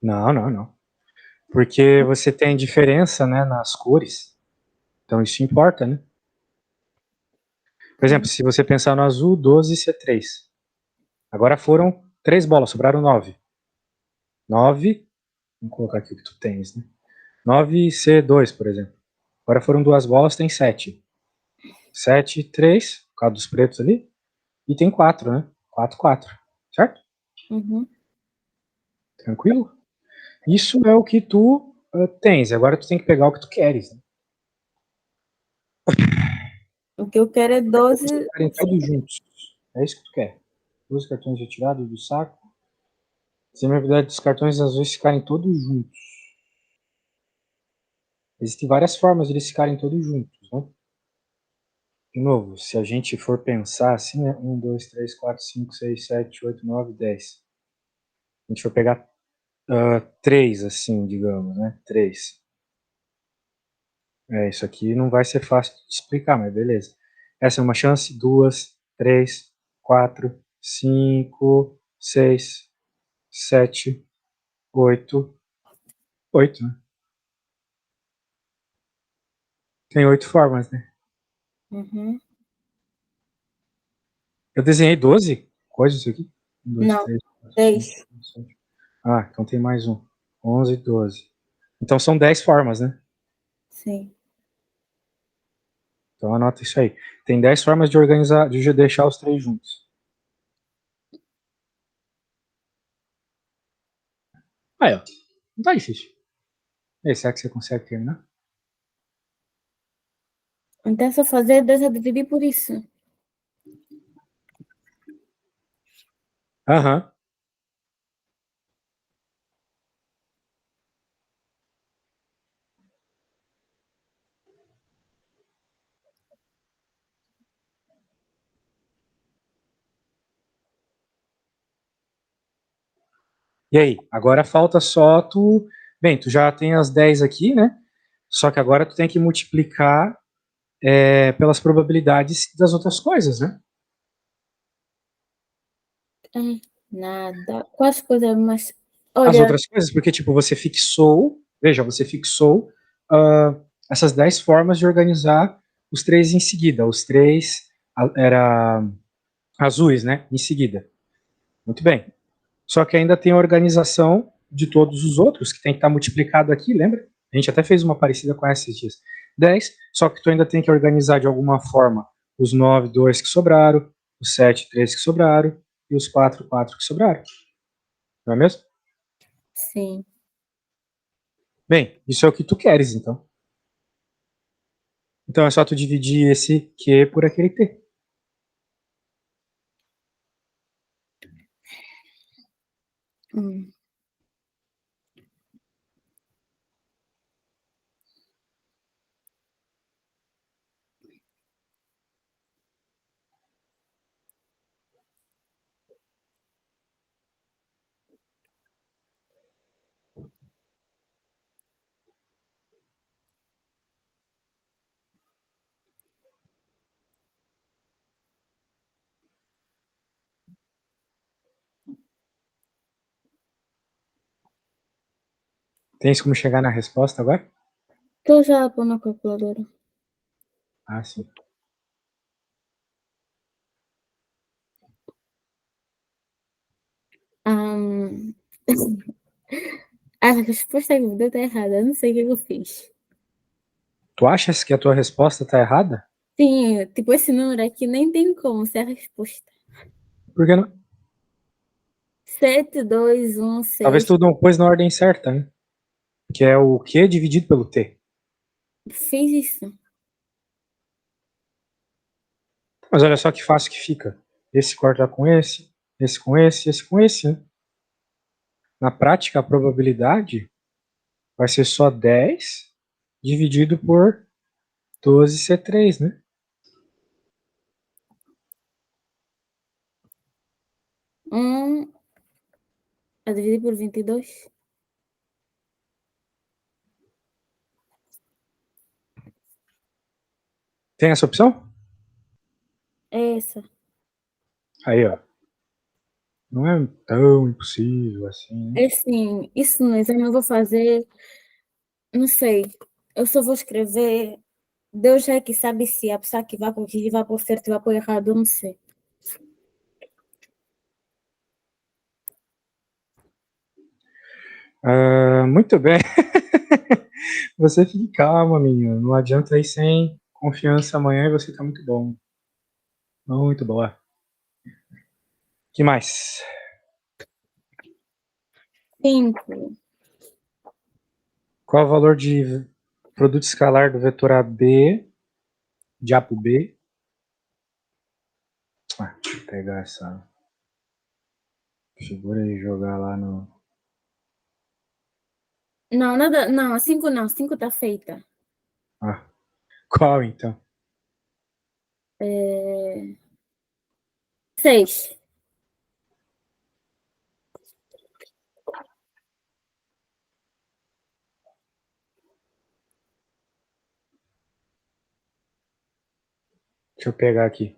Não, não, não. Porque você tem diferença, né, nas cores. Então isso importa, né? Por exemplo, se você pensar no azul, 12 C3. Agora foram 3 bolas, sobraram 9. 9, vamos colocar aqui o que tu tens, né? 9 C2, por exemplo. Agora foram 2 bolas, tem 7. 7, 3, por causa dos pretos ali. E tem 4, né? 4, 4. Certo? Uhum. Tranquilo? Isso é o que tu tens. Agora tu tem que pegar o que tu queres. Né? O que eu quero é 12. Ficarem todos juntos. É isso que tu quer. 12 cartões retirados do saco. Sem a habilidade dos cartões às vezes ficarem todos juntos. Existem várias formas de eles ficarem todos juntos. Né? De novo, se a gente for pensar assim, né? 1, 2, 3, 4, 5, 6, 7, 8, 9, 10. A gente for pegar 3, assim, digamos, né? 3. Isso aqui não vai ser fácil de explicar, mas beleza. Essa é uma chance, 2, 3, 4, 5, 6, 7, 8. 8, né? Tem 8 formas, né? Uhum. Eu desenhei 12 coisas isso aqui. 1, 2, Não, 3, 4, 5, 10. 6, 7. Ah, então tem mais um. 11, 12. Então são 10 formas, né? Sim. Então anota isso aí. Tem 10 formas de organizar, de deixar os 3 juntos. Aí, ó. Não tá difícil. E aí, será que você consegue terminar? Então, se eu fazer 10 a dividir por isso. Aham. E aí? Agora falta só tu. Bem, tu já tem as 10 aqui, né? Só que agora tu tem que multiplicar pelas probabilidades das outras coisas, né? É, nada. Quais coisas mais. As Olha, outras coisas, porque, tipo, você fixou. Veja, você fixou ah, essas 10 formas de organizar os 3 em seguida. Os 3 era azuis, né? Em seguida. Muito bem. Só que ainda tem a organização de todos os outros, que tem que estar multiplicado aqui, lembra? A gente até fez uma parecida com essa esses dias. 10, só que tu ainda tem que organizar de alguma forma os 9, 2 que sobraram, os 7, 3 que sobraram e os 4, 4 que sobraram. Não é mesmo? sim. Bem, isso é o que tu queres, então. Então é só tu dividir esse Q por aquele T. Hum. Tens como chegar na resposta agora? Estou já a pôr na calculadora. Ah, sim. Hum, a resposta que me deu está errada. Eu não sei o que eu fiz. Tu achas que a tua resposta tá errada? Sim, tipo, esse número aqui nem tem como ser a resposta. Por que não? 7, 2, 1, Talvez 6. tu não pôs na ordem certa, né? Que é o Q dividido pelo T. Fiz isso. Mas olha só que fácil que fica. Esse corta com esse com esse com esse. Né? Na prática, a probabilidade vai ser só 10 dividido por 12C3, né? A dividir por 22. Tem essa opção? É essa. Aí, ó. Não é tão impossível assim, né? É assim, isso no exame eu vou fazer, não sei, eu só vou escrever, Deus é que sabe se a pessoa que vai corrigir vai pôr certo e vai pôr errado, eu não sei. Muito bem. Você fique calma, menino. Não adianta ir sem confiança amanhã e você tá muito bom. Muito boa. Que mais? 5, Qual o valor de produto escalar do vetor AB, de A por B? Deixa eu pegar essa figura e jogar lá no. não, nada, não, 5 não, 5 tá feita. Qual então? 6. Deixa eu pegar aqui.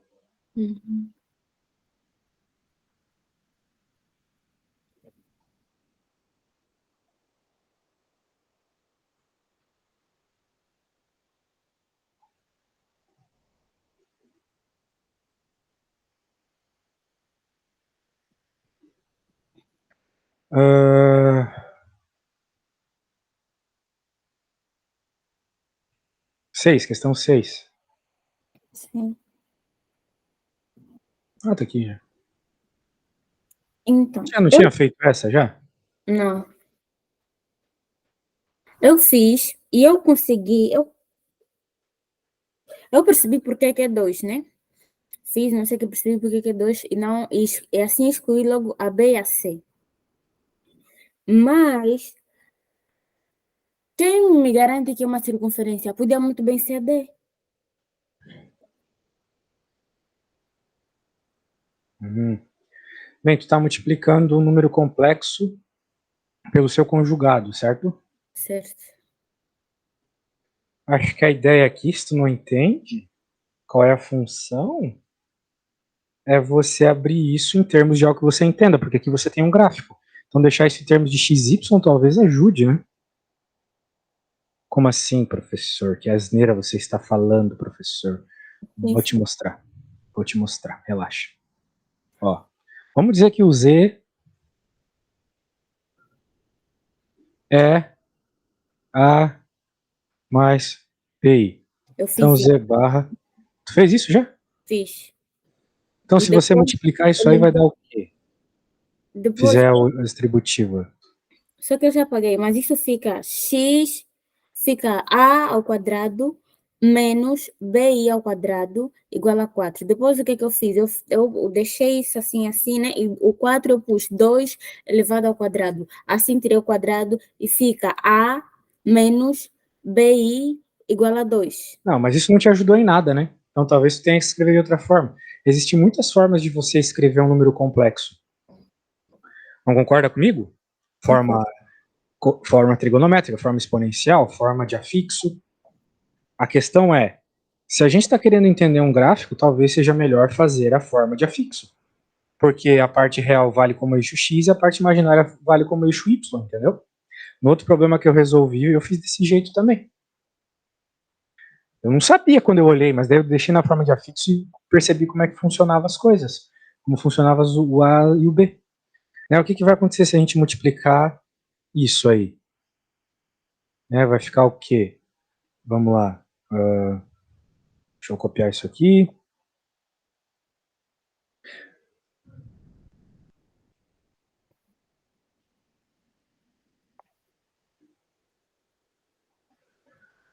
Uhum. Uh, 6, questão 6. Sim. Tá aqui já. Então, Já não tinha feito essa já? não. Eu fiz e eu consegui, eu percebi porque que é 2, né? Fiz, não sei o que percebi porque que é 2 e não, e assim excluí logo a B e a C. Mas, quem me garante que é uma circunferência? Podia muito bem ser D. Uhum. Bem, tu está multiplicando um número complexo pelo seu conjugado, certo? Certo. Acho que a ideia aqui, se tu não entende qual é a função, é você abrir isso em termos de algo que você entenda, porque aqui você tem um gráfico. Então deixar isso em termos de XY talvez ajude, né? Como assim, professor? Que asneira você está falando, professor? Sim, Vou te sim. mostrar. Vou te mostrar, relaxa. Ó, vamos dizer que o Z é A mais PI. Eu Então fiz isso, Z barra. Tu fez isso já? fiz. Então E se você depois, multiplicar isso aí vai dar o quê? depois, Fizer a distributiva. só que eu já paguei, mas isso fica x, fica a ao quadrado menos bi ao quadrado igual a 4. Depois o que eu fiz? Eu deixei isso assim, assim, né? E o 4 eu pus 2 elevado ao quadrado. Assim tirei o quadrado e fica a menos bi igual a 2. Não, mas isso não te ajudou em nada, né? Então talvez tu tenha que escrever de outra forma. Existem muitas formas de você escrever um número complexo. Não concorda comigo? Forma, forma trigonométrica, forma exponencial, forma de afixo. A questão é, se a gente está querendo entender um gráfico, talvez seja melhor fazer a forma de afixo. Porque a parte real vale como eixo X e a parte imaginária vale como eixo Y, entendeu? No outro problema que eu resolvi, eu fiz desse jeito também. Eu não sabia quando eu olhei, mas daí eu deixei na forma de afixo e percebi como é que funcionavam as coisas. Como funcionava o A e o B. Né, o que, que vai acontecer se a gente multiplicar isso aí? Né, vai ficar o quê? Vamos lá. Deixa eu copiar isso aqui.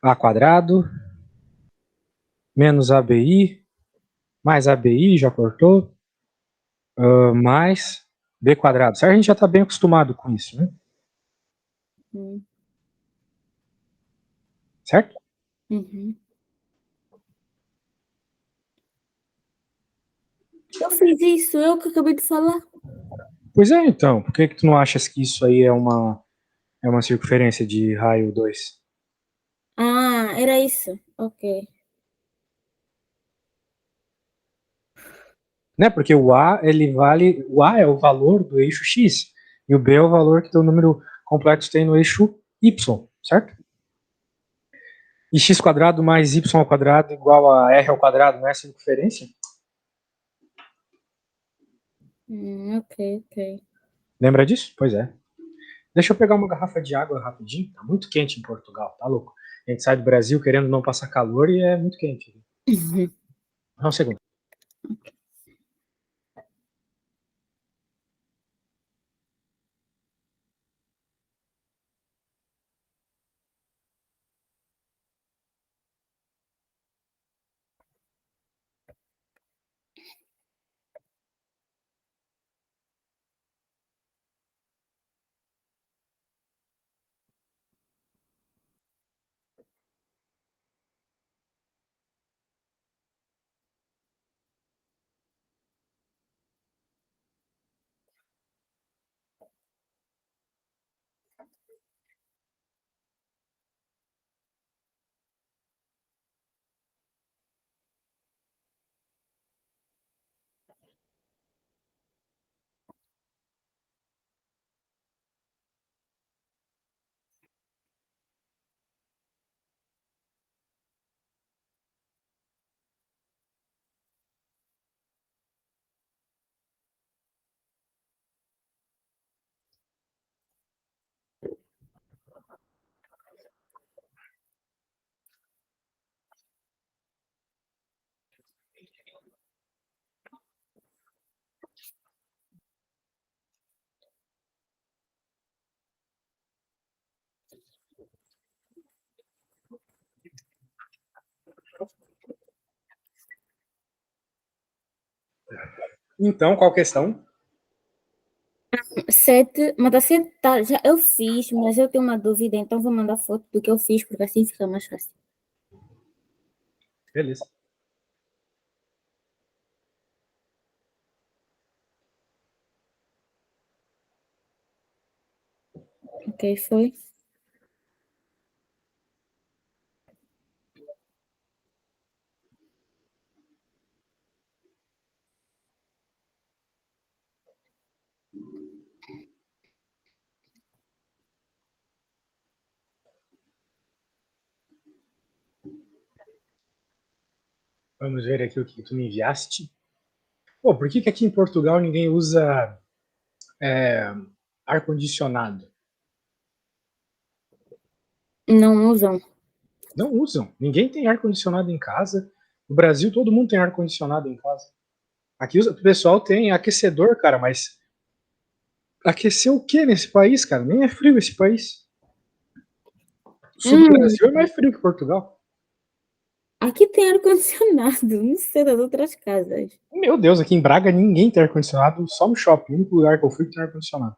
A quadrado menos ABI mais ABI, já cortou, mais B quadrado. Certo? A gente já está bem acostumado com isso, né? Certo? Uhum. Eu fiz isso, eu que acabei de falar. Pois é, então. Por que, que tu não achas que isso aí é uma circunferência de raio 2? Ah, era isso. Ok. Né? Porque o A, ele vale. O A é o valor do eixo X. E o B é o valor que o número complexo tem no eixo Y, certo? E x quadrado mais y ao quadrado igual a r ao quadrado, não é essa a inferência? Ok. Lembra disso? Pois é. Deixa eu pegar uma garrafa de água rapidinho. Tá muito quente em Portugal, tá louco? A gente sai do Brasil querendo não passar calor e é muito quente. Só um segundo. Então, qual questão? 7, mas assim, tá, já eu fiz, mas eu tenho uma dúvida, então vou mandar foto do que eu fiz, porque assim fica mais fácil. Beleza. Ok, foi. Vamos ver aqui o que tu me enviaste. Pô, por que, que aqui em Portugal ninguém usa ar-condicionado? Não usam. Não usam. Ninguém tem ar-condicionado em casa. No Brasil, todo mundo tem ar-condicionado em casa. Aqui o pessoal tem aquecedor, cara, mas aquecer o que nesse país, cara? Nem é frio esse país. O sul do Hum, Brasil é mais frio que Portugal. aqui tem ar-condicionado, não sei das outras casas. Meu Deus, aqui em Braga ninguém tem ar-condicionado, só no shopping. O único lugar que eu fui que tem ar-condicionado.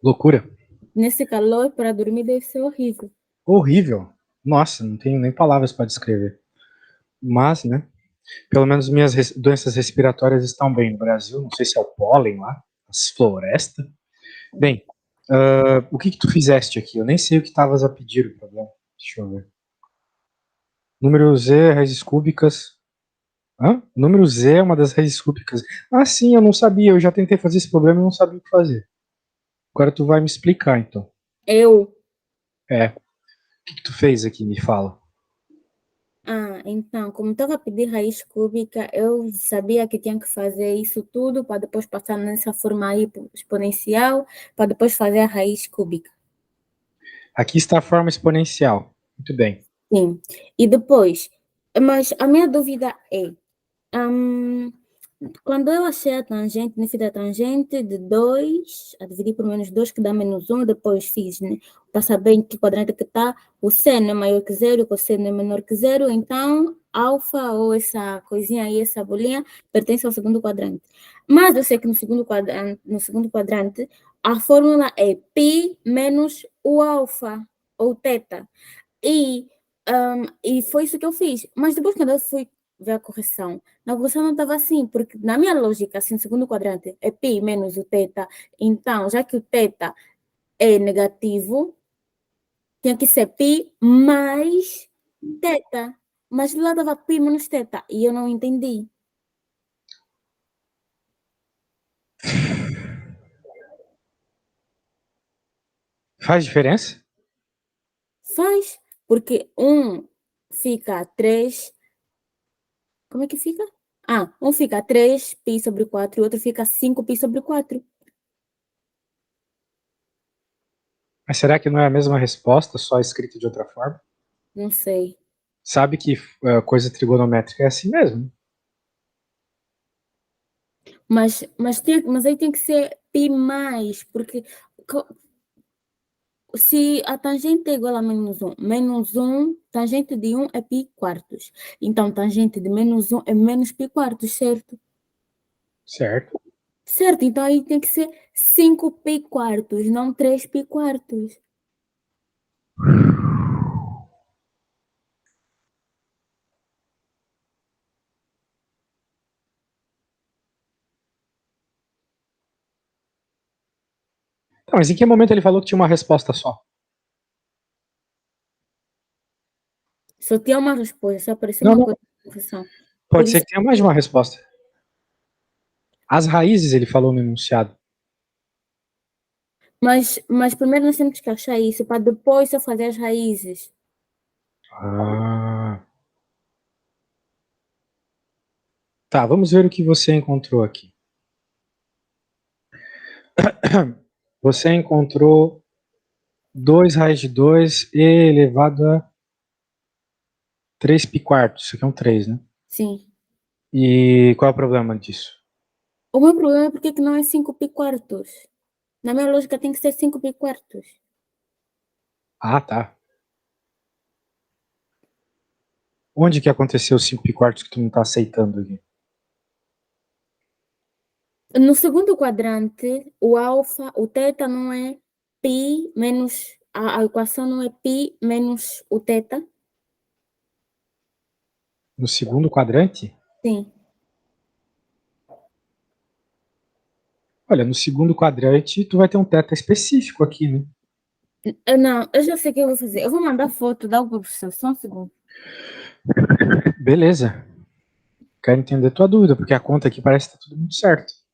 Loucura. Nesse calor, para dormir deve ser horrível. Horrível. Nossa, não tenho nem palavras para descrever. Mas, né? Pelo menos minhas doenças respiratórias estão bem no Brasil. Não sei se é o pólen lá, as florestas. Bem, o que tu fizeste aqui? Eu nem sei o que estavas a pedir o problema. Deixa eu ver. Número Z, raízes cúbicas. Hã? Número Z é uma das raízes cúbicas. Ah, sim, eu não sabia. Eu já tentei fazer esse problema e não sabia o que fazer. Agora tu vai me explicar, então. Eu. É. O que tu fez aqui? Me fala. Então, como estava a pedir raiz cúbica, eu sabia que tinha que fazer isso tudo para depois passar nessa forma aí exponencial, para depois fazer a raiz cúbica. Aqui está a forma exponencial. Muito bem. Sim. E depois, mas a minha dúvida é, hum, quando eu achei a tangente, no fim da tangente de 2 a dividir por menos 2 que dá menos 1, depois fiz, né, para saber em que quadrante que está, o seno é maior que zero, o cosseno é menor que zero, então alfa ou essa coisinha aí, essa bolinha, pertence ao segundo quadrante. Mas eu sei que no segundo quadrante a fórmula é π menos o alfa, ou teta. E foi isso que eu fiz. Mas depois, quando eu fui ver a correção, na correção não estava assim, porque na minha lógica, assim, segundo quadrante é π menos o θ. Então, já que o θ é negativo, tinha que ser π mais θ. Mas lá estava π menos θ e eu não entendi. Faz diferença? Faz, porque um fica 3. Como é que fica? Um fica 3π sobre 4 e o outro fica 5π sobre 4. Mas será que não é a mesma resposta, só escrita de outra forma? Não sei. Sabe que coisa trigonométrica é assim mesmo. Mas aí tem que ser π mais, porque se a tangente é igual a menos 1, tangente de 1 é π quartos. Então, tangente de menos 1 é menos π quartos, certo? Certo. Certo, então aí tem que ser 5π quartos, não 3π quartos. Tá, mas em que momento ele falou que tinha uma resposta só? Só tinha uma resposta, só apareceu Não, uma não. coisa de confusão. Por Pode ser isso, que tenha mais de uma resposta. As raízes ele falou no enunciado. mas primeiro nós temos que achar isso, para depois só fazer as raízes. Ah. Tá, vamos ver o que você encontrou aqui. Você encontrou 2 raiz de 2 e elevado a 3π quartos. Isso aqui é um 3, né? Sim. E qual é o problema disso? O meu problema é porque que não é 5π quartos. Na minha lógica tem que ser 5π quartos. Ah, tá. Onde que aconteceu os 5π quartos que tu não tá aceitando aqui? No segundo quadrante, o alfa, o θ não é π menos, a equação não é π menos o θ? No segundo quadrante? Sim. Olha, no segundo quadrante tu vai ter um θ específico aqui, né? Não, eu já sei o que eu vou fazer. Eu vou mandar foto da algo pro professor, só um segundo. Beleza. Quero entender tua dúvida, porque a conta aqui parece que tá tudo muito certo.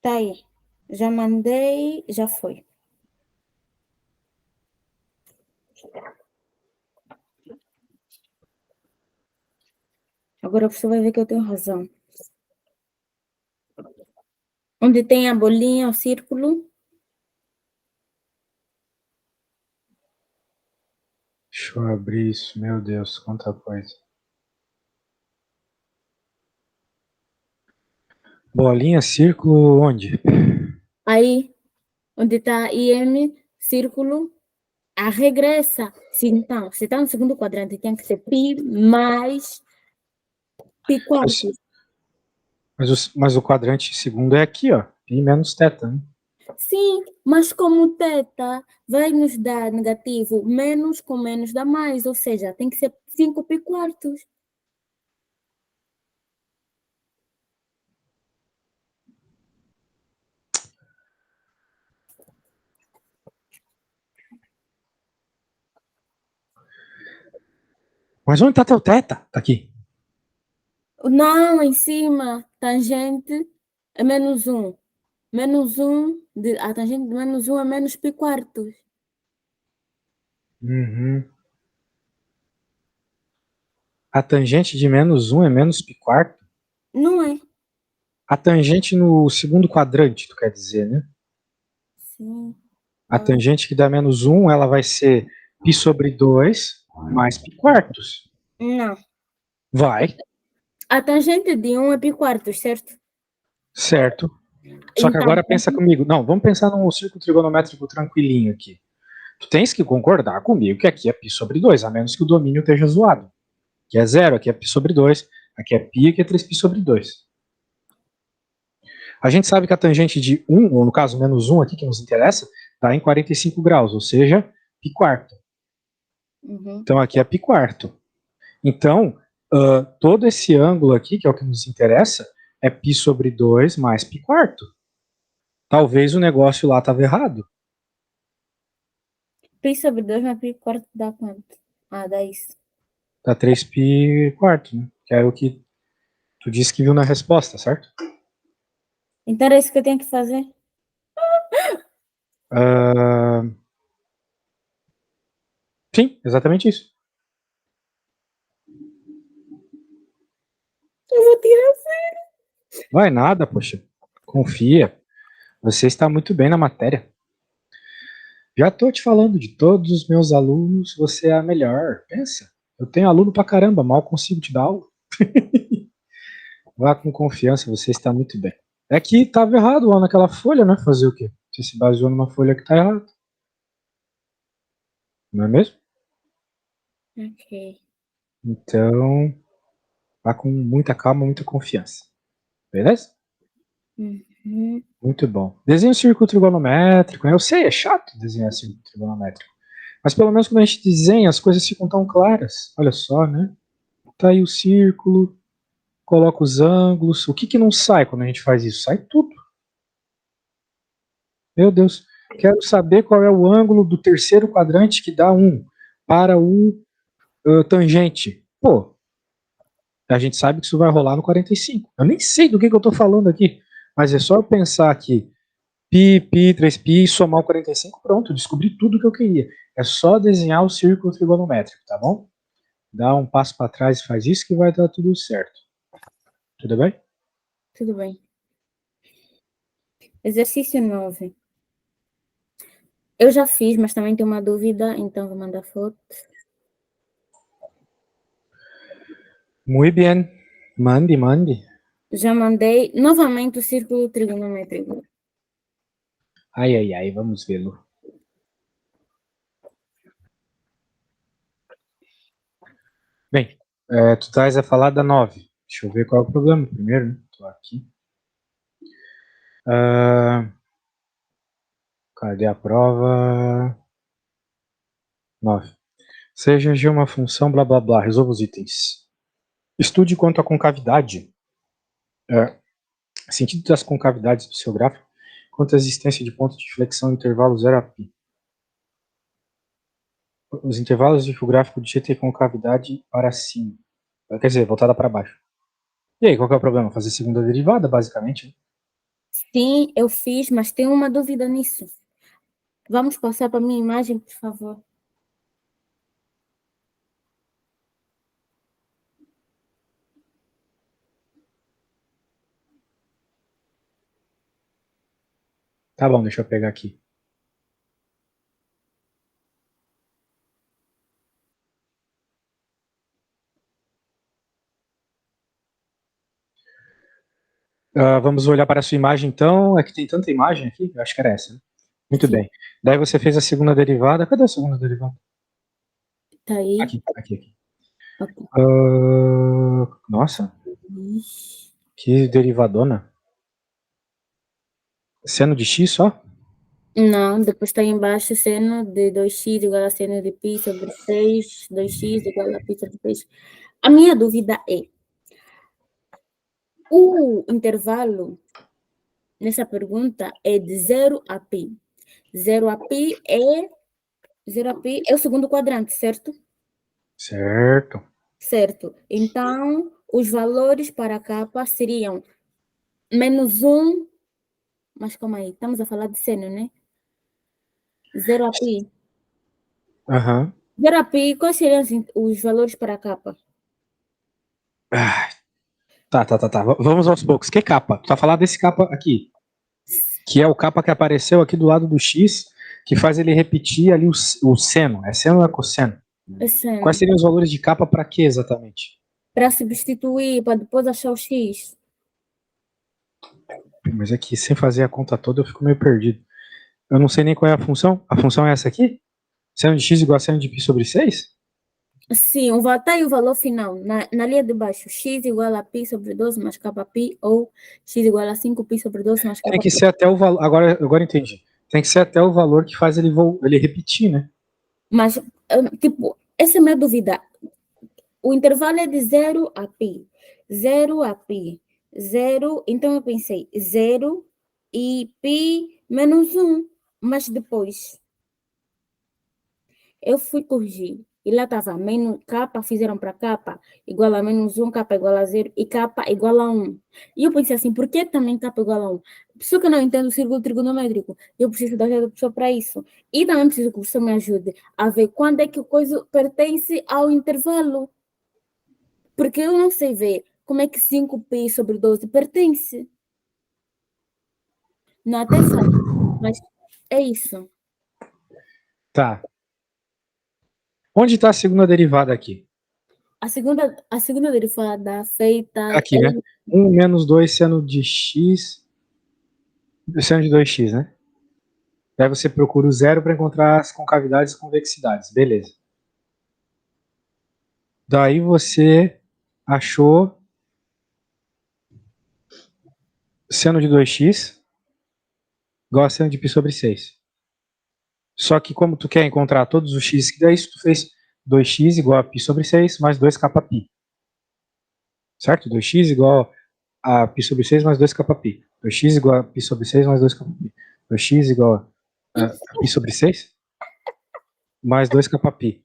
Tá aí. Já mandei, já foi. Agora você vai ver que eu tenho razão. Onde tem a bolinha, o círculo. Deixa eu abrir isso, meu Deus, quanta coisa. Bolinha, círculo, onde? Aí, onde tá IM, círculo, a regra é essa. Se tá no segundo quadrante, tem que ser π mais π quartos. Mas o quadrante segundo é aqui, ó. Pi menos θ, né? Sim, mas como θ vai nos dar negativo, menos com menos dá mais, ou seja, tem que ser 5π quartos. Mas onde tá teu θ? Tá aqui. Não, em cima, tangente é menos 1. Menos 1, a tangente de menos 1 é menos π quartos. Uhum. A tangente de menos 1 é menos π quarto? Não é? A tangente no segundo quadrante, tu quer dizer, né? Sim. A tangente que dá menos 1, ela vai ser π sobre 2 mais π quartos. Não. Vai, A tangente de 1 é π quartos, certo? certo. Só que Então, agora pensa comigo. Não, vamos pensar num círculo trigonométrico tranquilinho aqui. Tu tens que concordar comigo que aqui é π sobre 2, a menos que o domínio esteja zoado. Que é zero, aqui é π sobre 2, Aqui é π, aqui é 3π sobre 2. A gente sabe que a tangente de 1, ou no caso menos 1 aqui, que nos interessa, está em 45 graus, ou seja, π quarto. Então aqui é π quarto. Então, todo esse ângulo aqui, que é o que nos interessa, é π sobre 2 mais π quarto. Talvez o negócio lá estava errado. Π sobre 2 mais π quarto dá quanto? Ah, dá isso. Dá 3π quarto, né? Que é o que tu disse que viu na resposta, certo? Então era isso que eu tenho que fazer? Sim, exatamente isso. Eu vou tirar zero. Vai nada, poxa. Confia. Você está muito bem na matéria. Já tô te falando, de todos os meus alunos, você é a melhor. Pensa, eu tenho aluno pra caramba, mal consigo te dar aula. Vá com confiança, você está muito bem. É que estava errado lá naquela folha, né? Fazer o quê? Você se baseou numa folha que está errada. Não é mesmo? Ok. Então, vá com muita calma, muita confiança. Beleza? Muito bom. Desenha um círculo trigonométrico, né? Eu sei, é chato desenhar círculo trigonométrico. Mas pelo menos quando a gente desenha, as coisas ficam tão claras. Olha só, né? Tá aí o círculo, coloca os ângulos. O que que não sai quando a gente faz isso? Sai tudo. Meu Deus, quero saber qual é o ângulo do terceiro quadrante que dá 1 para o tangente. Pô, a gente sabe que isso vai rolar no 45. Eu nem sei do que eu tô falando aqui, mas é só eu pensar aqui, π, 3π, e somar o 45, pronto, descobri tudo que eu queria. É só desenhar o círculo trigonométrico, tá bom? Dá um passo para trás e faz isso que vai dar tudo certo. Tudo bem? Tudo bem. Exercício 9. Eu já fiz, mas também tenho uma dúvida, então vou mandar foto. Muito bem. Mande, mande. Já mandei novamente o círculo trigonométrico. Ai, ai, ai, vamos vê-lo. Bem, tu estás a falar da 9. Deixa eu ver qual é o problema primeiro, né? Tô aqui. Cadê a prova? 9. Seja G uma função, blá blá blá. Resolva os itens. Estude quanto à concavidade. Sentido das concavidades do seu gráfico, quanto à existência de ponto de flexão no intervalo 0 a π. Os intervalos de que o gráfico de G tem concavidade para cima. Quer dizer, voltada para baixo. E aí, qual que é o problema? Fazer segunda derivada, basicamente. Sim, eu fiz, mas tenho uma dúvida nisso. Vamos passar para a minha imagem, por favor. Tá bom, deixa eu pegar aqui. Vamos olhar para a sua imagem, então. É que tem tanta imagem aqui, eu acho que era essa, né? Muito Sim. bem. Daí você fez a segunda derivada. Cadê a segunda derivada? Tá aí. Aqui. Okay. Nossa. Que derivadona. Seno de x só? Não, depois está embaixo seno de 2x igual a seno de π sobre 6, 2x igual a π sobre 6. A minha dúvida é, o intervalo nessa pergunta é de 0 a π. 0 a π é o segundo quadrante, certo? Certo. Certo. Então, os valores para a capa seriam menos 1, mas calma aí, estamos a falar de seno, né? 0 a π. Aham. 0 a π, quais seriam os valores para a capa? Tá. Vamos aos poucos. Que capa? Tu vai falar desse capa aqui, que é o capa que apareceu aqui do lado do x, que faz ele repetir ali o seno. É seno ou é cosseno? É seno. Quais seriam os valores de capa para quê exatamente? Para substituir, para depois achar o x. Mas aqui, sem fazer a conta toda, eu fico meio perdido. Eu não sei nem qual é a função. A função é essa aqui? Seno de x igual a seno de π sobre 6? Sim, tá aí o valor final. Na linha de baixo, x igual a π sobre 12 mais kπ, ou x igual a 5π sobre 12 mais Tem que kπ. ser até o valor. Agora entendi. Tem que ser até o valor que faz ele repetir, né? Mas, tipo, essa é a minha dúvida. O intervalo é de 0 a π. 0 a π. 0, então eu pensei 0 e π menos 1. Mas depois eu fui corrigir. E lá estava menos k, fizeram para k igual a menos 1, k igual a 0 e k igual a 1. E eu pensei assim, por que também k igual a 1? Só que eu não entendo o círculo trigonométrico. Eu preciso da ajuda do professor para isso. E também preciso que o professor me ajude a ver quando é que o coisa pertence ao intervalo. Porque eu não sei ver como é que 5π sobre 12 pertence. Não, até faz, mas é isso. Tá. Onde está a segunda derivada aqui? A segunda derivada feita Aqui, é né? 1 menos 2 seno de x, seno de 2x, né? Daí você procura o zero para encontrar as concavidades e convexidades. Beleza. Daí você achou seno de 2x igual a seno de π sobre 6. Só que como tu quer encontrar todos os x que dá isso, tu fez 2x igual a π sobre 6 mais 2kπ. Certo? 2x igual a π sobre 6 mais 2kπ. 2x igual a π sobre 6 mais 2kπ. 2x igual a π sobre 6 mais 2kπ.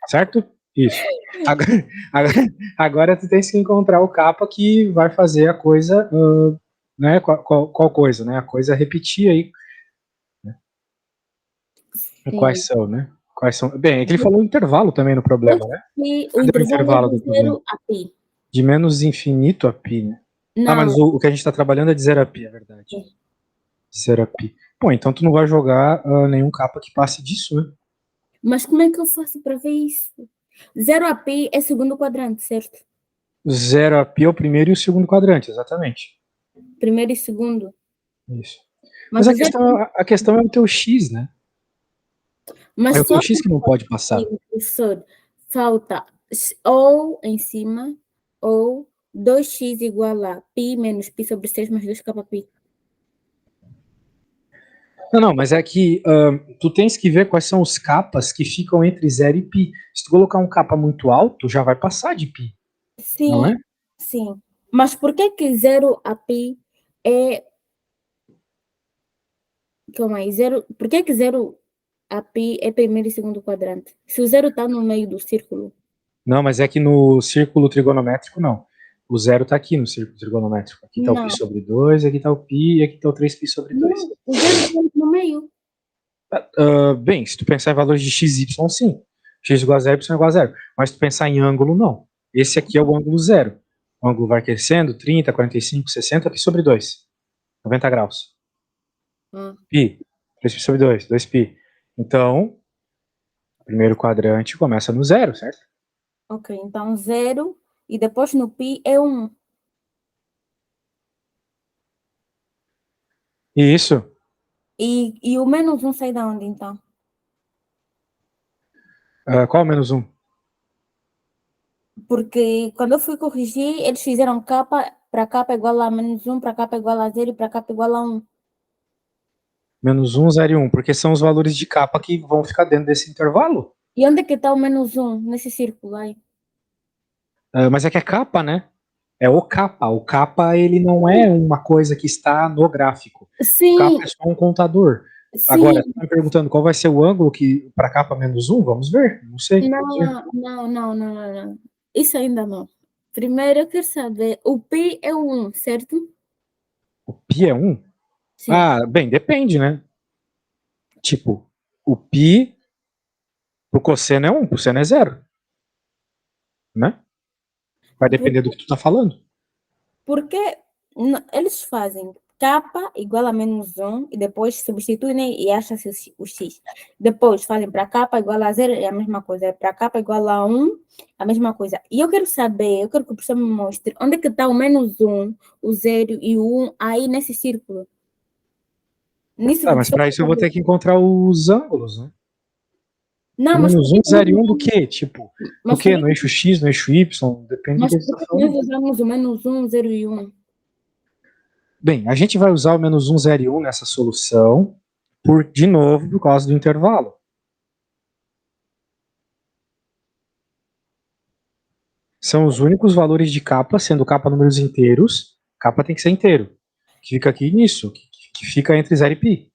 Certo? Isso. Agora, agora tu tens que encontrar o capa que vai fazer a coisa, né? Qual coisa, né? A coisa repetir aí. Né? sim. Quais são, né? Quais são? Bem, é que ele falou intervalo também no problema, né? E o Cadê o intervalo é intervalo de do problema? 0 a π. De menos infinito a π, né? Ah, mas Não, o que a gente está trabalhando é de 0 a π, é verdade. é. De 0 a π. Bom, então tu não vai jogar nenhum capa que passe disso, né? Mas como é que eu faço para ver isso? 0 a π é segundo quadrante, certo? 0 a π é o primeiro e o segundo quadrante, exatamente. Primeiro e segundo. Isso. Mas Mas o zero, a questão é o teu x, né? É mas o teu só x que não pode passar. que, professor, falta ou em cima, ou 2x igual a π menos π sobre 6 mais 2kπ. Não, não, mas é que tu tens que ver quais são os capas que ficam entre 0 e π. Se tu colocar um capa muito alto, já vai passar de π, não Sim, é? sim. Mas por que 0 a π é. Calma aí, zero. Por que 0 a π é primeiro e segundo quadrante? Se o zero está no meio do círculo. Não, mas é que no círculo trigonométrico, não. O zero está aqui no círculo trigonométrico. Aqui está o π Não, sobre 2, aqui está o π e aqui está o 3π sobre 2. não, o zero está no meio. Bem, se tu pensar em valores de x, y, sim. X igual a zero, y igual a zero. Mas se tu pensar em ângulo, não. Esse aqui é o ângulo zero. O ângulo vai crescendo, 30, 45, 60, π sobre 2. 90 graus. Ah, Π, 3π sobre 2, 2π. Então, o primeiro quadrante começa no zero, certo? ok, então zero e depois no π é 1. Isso. E o menos 1 sai da onde então? Qual o menos um? Porque quando eu fui corrigir, eles fizeram k para k igual a menos 1, para k igual a 0 e para k igual a 1. Menos um, 0 e 1, porque são os valores de capa que vão ficar dentro desse intervalo. E onde é que está o menos 1 nesse círculo aí? Mas é que é capa, né? É o capa. O capa, ele não é uma coisa que está no gráfico. O capa Sim, é só um contador. sim. Agora, me perguntando qual vai ser o ângulo que para capa menos um? Vamos ver. Não sei. Vamos ver. Não, não, não, não, não, não. Isso ainda não. Primeiro eu quero saber, o π é o 1, certo? O π é um? Sim. Ah, bem, depende, né? Tipo, o π pro cosseno é 1, pro seno é 0, né? Vai Por- depender do que tu tá falando. Porque eles fazem k igual a menos 1 e depois substituem, né, e acham-se o x. Depois fazem para k igual a 0 é a mesma coisa. Para k igual a 1, a mesma coisa. E eu quero saber, eu quero que o professor me mostre onde é que está o menos 1, o 0 e o 1 aí nesse círculo. Nisso que Ah, o mas professor para isso eu vou ter que encontrar os ângulos, né? Não, O mas por menos que 1, que 0 e 1 do nós, quê? Tipo, do mas por quê? que, No eixo X, no eixo Y? Depende do mas que a gente por está que que nós falando. usamos o menos 1, 0 e 1? Bem, a gente vai usar o menos 1, 0 e 1 nessa solução, de novo, por causa do intervalo. São os únicos valores de capa, sendo capa números inteiros, capa tem que ser inteiro. Que fica aqui nisso, que fica entre 0 e π.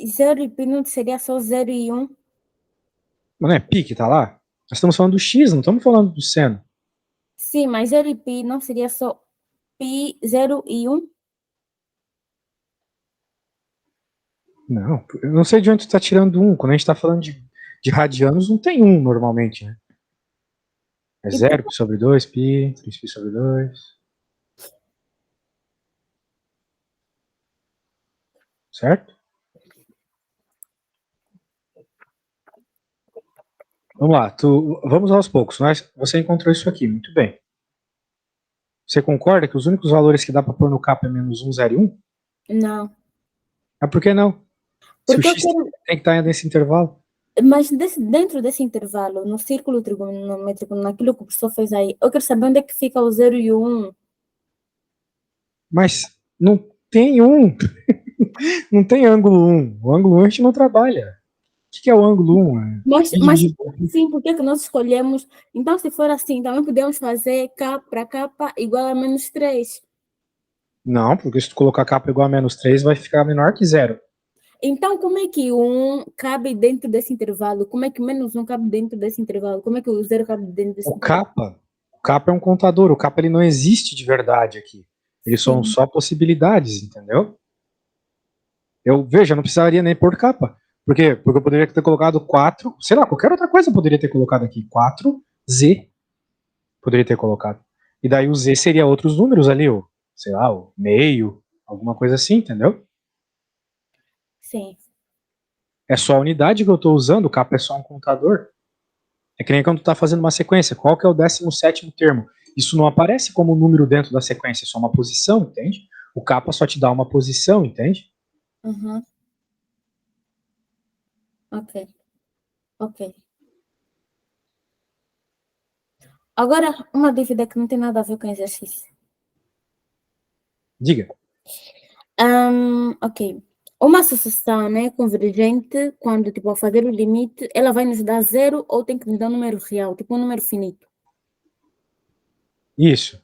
0 e π não seria só 0 e 1? Não é π que tá lá? Nós estamos falando do x, não estamos falando do seno. Sim, mas 0 e π não seria só π, 0 e 1? Não, eu não sei de onde tu tá tirando 1. Quando a gente tá falando de radianos, não tem 1 normalmente, né? É E por 0 π sobre 2, π, 3 π sobre 2. Certo? Vamos lá, vamos aos poucos. Você encontrou isso aqui, muito bem. Você concorda que os únicos valores que dá para pôr no capa é menos 1, 0 e 1? não. Mas por que não? Se o Porque eu x quero, tem que estar nesse intervalo. mas dentro desse intervalo, no círculo trigonométrico, naquilo que o professor fez aí, eu quero saber onde é que fica o 0 e o 1. Mas não tem 1. Não tem ângulo 1. O ângulo 1 a gente não trabalha. O que é o ângulo 1? É Mas dividido. sim, por que que nós escolhemos? Então, se for assim, também podemos fazer K para K igual a menos 3. Não, porque se tu colocar capa igual a menos 3, vai ficar menor que 0. Então, como é que o 1 cabe dentro desse intervalo? Como é que o menos 1 cabe dentro desse intervalo? Como é que o 0 cabe dentro desse O intervalo? capa, o capa é um contador. O capa ele não existe de verdade aqui. Eles são Sim. só possibilidades, entendeu? Eu não precisaria nem pôr capa. Por quê? Porque eu poderia ter colocado 4, sei lá, qualquer outra coisa eu poderia ter colocado aqui. 4Z poderia ter colocado. E daí o Z seria outros números ali, o, sei lá, o meio, alguma coisa assim, entendeu? Sim. É só a unidade que eu estou usando, o capa é só um contador. É que nem quando tu tá fazendo uma sequência, qual que é o 17º termo? Isso não aparece como número dentro da sequência, é só uma posição, entende? O capa só te dá uma posição, entende? Uhum. Ok. Ok. Agora, uma dúvida que não tem nada a ver com exercício. Diga. Ok. Uma sucessão, né, convergente, quando, tipo, ao fazer o limite, ela vai nos dar 0 ou tem que nos dar um número real, tipo um número finito. Isso.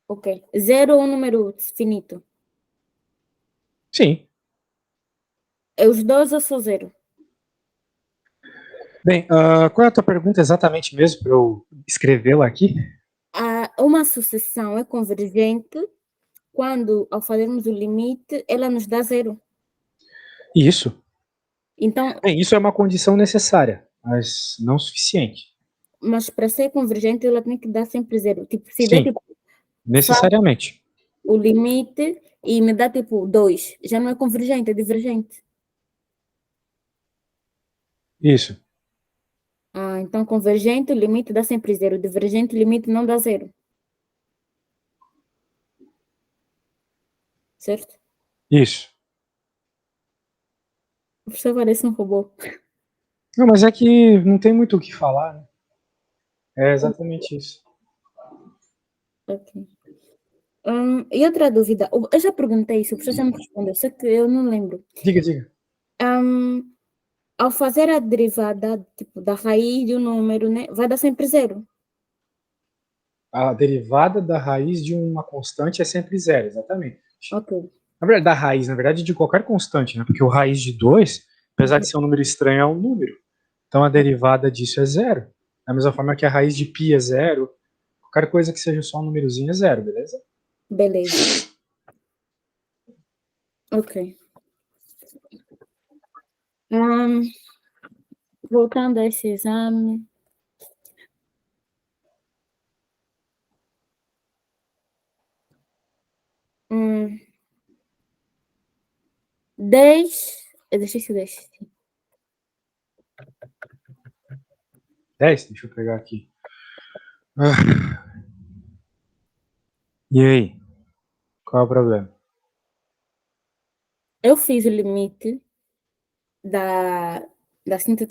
Ok. 0 ou um número finito? Sim. É os dois ou só 0? Bem, qual é a tua pergunta exatamente mesmo para eu escrevê-la aqui? Uma sucessão é convergente quando, ao fazermos o limite, ela nos dá 0. Isso. Então, Bem, isso é uma condição necessária, mas não suficiente. mas para ser convergente, ela tem que dar sempre 0. Tipo, se der, Sim, tipo, faço necessariamente. o limite e me dá, tipo, 2, já não é convergente, é divergente. Isso. Então, convergente, o limite dá sempre 0. Divergente, o limite não dá 0. Certo? Isso. O professor parece um robô. Não, mas é que não tem muito o que falar, né? É exatamente isso. Ok. E outra dúvida, eu já perguntei isso, o professor já me respondeu, só que eu não lembro. Diga, diga. Hum, Ao fazer a derivada, tipo, da raiz de um número, né, vai dar sempre 0. A derivada da raiz de uma constante é sempre 0, exatamente. Ok. Na verdade, da raiz, na verdade, de qualquer constante, né? Porque o raiz de 2, apesar Uhum. de ser um número estranho, é um número. Então a derivada disso é 0. Da mesma forma que a raiz de π é 0, qualquer coisa que seja só um númerozinho é 0, beleza? Beleza. Ok. Hum, Voltando a esse exame. Hum, 10. Exercício 10. 10, deixa eu pegar aqui. E aí? Qual é o problema? Eu fiz o limite da, da síntese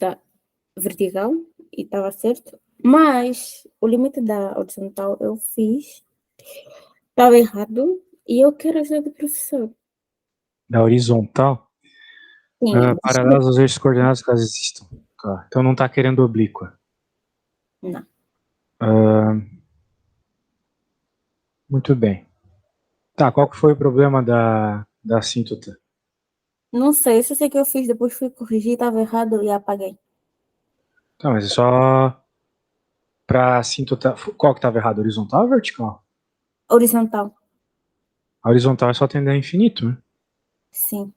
vertical e estava certo, mas o limite da horizontal eu fiz, estava errado e eu quero ajuda do professor. Da horizontal? Sim, Paralelos aos eixos coordenados caso existam. Tá. Então não está querendo oblíqua. não. Muito bem. Tá, qual que foi o problema da assíntota? Não sei, só sei que eu fiz, depois fui corrigir, estava errado e apaguei. Tá, mas é só para assíntota. Qual que estava errado? Horizontal ou vertical? Horizontal, A horizontal é só tender a infinito, né? sim.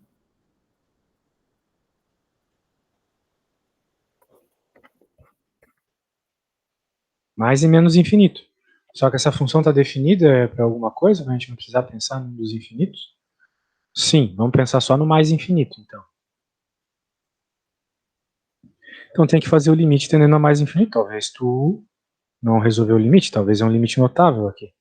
Mais e menos infinito. Só que essa função está definida para alguma coisa, para a gente não precisar pensar nos infinitos? Sim, vamos pensar só no mais infinito, então. Então tem que fazer o limite tendendo a mais infinito. Talvez tu não resolveu o limite, talvez é um limite notável aqui.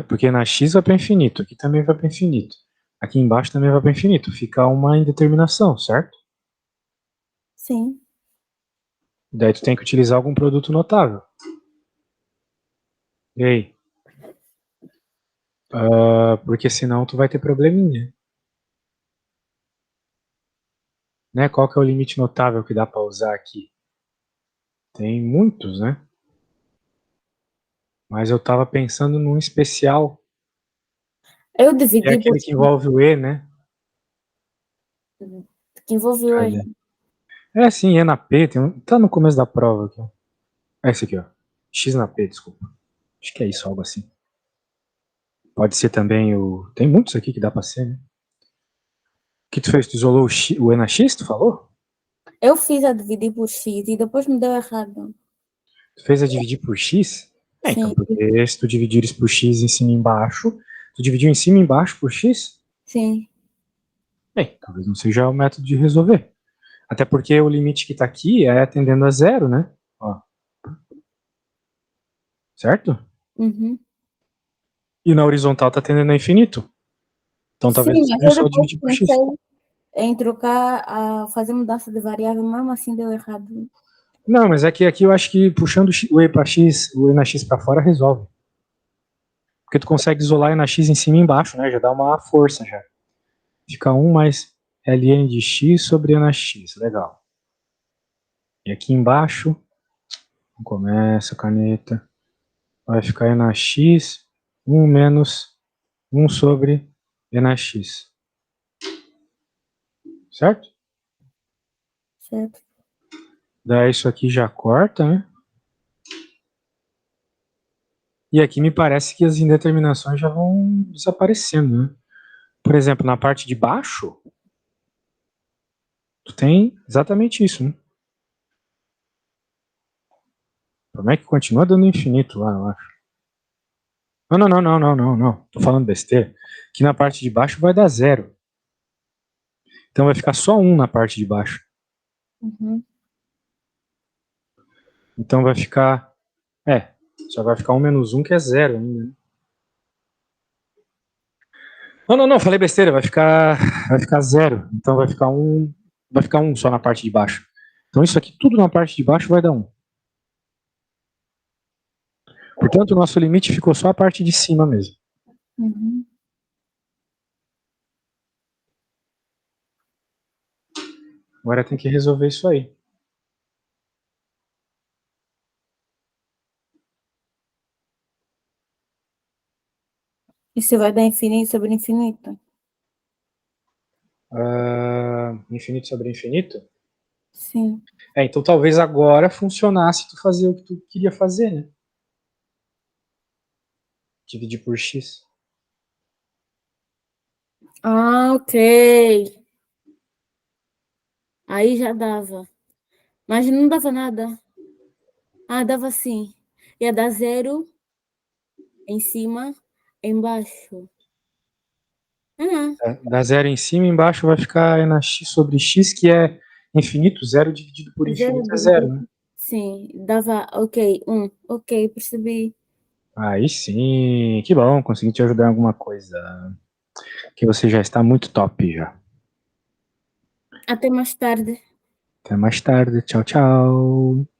Porque na x vai para infinito, aqui também vai para infinito. Aqui embaixo também vai para infinito. Fica uma indeterminação, certo? Sim. Daí tu tem que utilizar algum produto notável. E aí? Porque senão tu vai ter probleminha. Né? Qual que é o limite notável que dá para usar aqui? Tem muitos, né? Mas eu estava pensando num especial, Eu que é dividi por aquele que envolve o E, né? que envolveu Cadê? Sim, E na P, tá no começo da prova aqui. Esse aqui, ó. X na P, desculpa. Acho que é isso, algo assim. Pode ser também o. Tem muitos aqui que dá pra ser, né? O que tu fez? Tu isolou o E na X, tu falou? Eu fiz a dividir por x e depois me deu errado. Tu fez a dividir por X? Então, Sim, porque se tu dividires por X em cima e embaixo, tu dividiu em cima e embaixo por X? sim. Bem, talvez não seja o método de resolver. Até porque o limite que tá aqui é tendendo a zero, né? Ó, certo? Uhum. E na horizontal tá tendendo a infinito. Então Sim, talvez eu mas seja eu só depois dividir por X. pensei em trocar, fazer mudança de variável, mesmo assim deu errado. Não, mas é que aqui eu acho que puxando o E para X, o E na X para fora resolve. Porque tu consegue isolar E na X em cima e embaixo, né? Já dá uma força já. Fica 1 mais ln de X sobre E na X. Legal. E aqui embaixo, começa a caneta, vai ficar E na X, 1 menos 1 sobre E na X. Certo? Certo? Daí isso aqui já corta, né? E aqui me parece que as indeterminações já vão desaparecendo, né? Por exemplo, na parte de baixo, tu tem exatamente isso, né? Como é que continua dando infinito lá, eu acho? Não, não, não, não, não, não, não. Tô falando besteira. Aqui na parte de baixo vai dar zero. Então vai ficar só 1 na parte de baixo. Uhum. Então vai ficar. Só vai ficar 1 menos 1, que é zero ainda, né? Não, não, não, falei besteira, vai ficar zero. Então vai ficar 1 só na parte de baixo. Então isso aqui tudo na parte de baixo vai dar 1. Portanto, o nosso limite ficou só a parte de cima mesmo. Uhum. Agora tem que resolver isso aí. Isso vai dar infinito sobre infinito? Infinito sobre infinito? Sim. Então talvez agora funcionasse tu fazer o que tu queria fazer, né? Dividir por x. Ah, ok. Aí já dava. Mas não dava nada. Ah, dava sim. Ia dar zero em cima, embaixo. Ah, Dá zero em cima, embaixo vai ficar e na x sobre x, que é infinito. Zero dividido por zero infinito é zero, dividido. né? Sim, dava, ok, ok, percebi. Aí sim, que bom, consegui te ajudar em alguma coisa. Que você já está muito top já. Até mais tarde. Até mais tarde. Tchau, tchau.